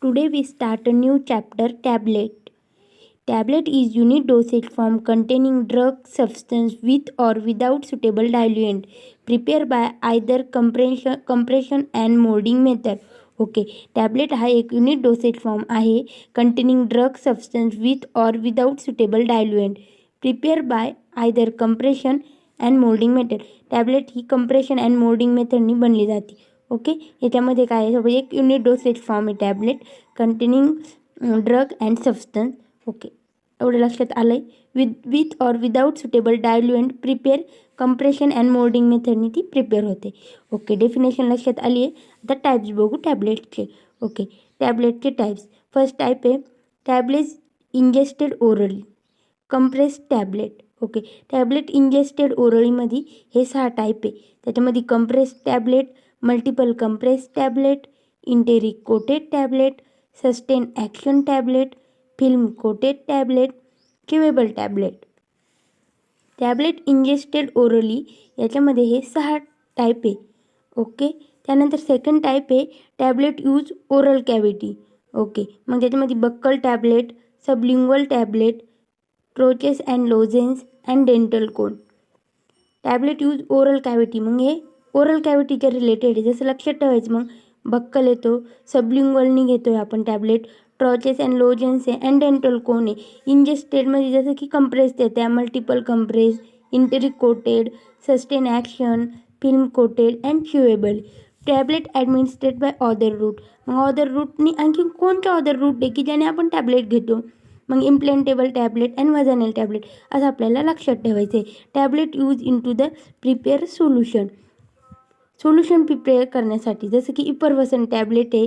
Today we start a new chapter, tablet. Tablet is unit dosage form containing drug substance with or without suitable diluent, prepared by either compression and molding method. Okay, tablet हा एक unit dosage form आहे containing drug substance with or without suitable diluent, prepare by either compression and moulding method. Tablet ही compression and moulding मेथडनी बनली जाते. Okay, याच्यामध्ये काय आहे, सपोज एक युनिट डोसेज फॉर्म आहे tablet containing drug and substance. Okay, एवढं लक्षात आलं आहे. With or without suitable diluent, prepare compression and moulding मेथडनी ती प्रिपेअर होते. ओके, डेफिनेशन लक्षात आली आहे. आता टाईप्स बघू टॅबलेटचे. ओके, टॅबलेटचे टाईप्स. फर्स्ट टाईप आहे tablets ingested orally, compress tablet. Okay, tablet ingested ओरलीमध्ये हे 6 टाईप आहे. त्याच्यामध्ये compress tablet, multiple compress tablet, enteric coated tablet, sustain action tablet, film coated tablet, chewable tablet. Tablet ingested orally याच्यामध्ये हे 6 type आहे. Okay, त्यानंतर second type आहे tablet use oral cavity. Okay, मग त्याच्यामध्ये buccal tablet, sublingual tablet, troches and lozenges and dental cone. Tablet use oral cavity, मग हे oral कॅव्हिटीच्या रिलेटेड आहे. जसं लक्षात ठेवायचं, मग बक्कल येतो, सबलिंग्वलनी घेतो आहे आपण टॅबलेट, ट्रॉचेस अँड लोजेन्स आहे अँड डेंटल कोन आहे. इंजेस्टेडमध्ये जसं की कंप्रेस येते, multiple compress, enteric coated, sustain action, film coated and chewable. Tablet administrate by other route, मग ऑदर रूटनी आणखी कोणत्या ऑदर रूट आहे की ज्याने आपण टॅबलेट घेतो, मग implantable tablet and vaginal tablet असं आपल्याला लक्षात ठेवायचं आहे. Tablet use in to the prepare solution prepare करण्यासाठी, जसं की इपरवसन टॅबलेट आहे,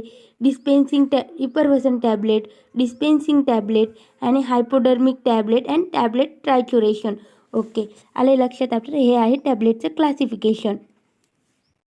इपरवसन टॅबलेट, डिस्पेन्सिंग टॅबलेट आणि हायपोडर्मिक टॅबलेट अँड टॅबलेट ट्रायच्युरेशन. ओके, आले लक्षात आपलं. हे आहे टॅबलेटचं क्लासिफिकेशन.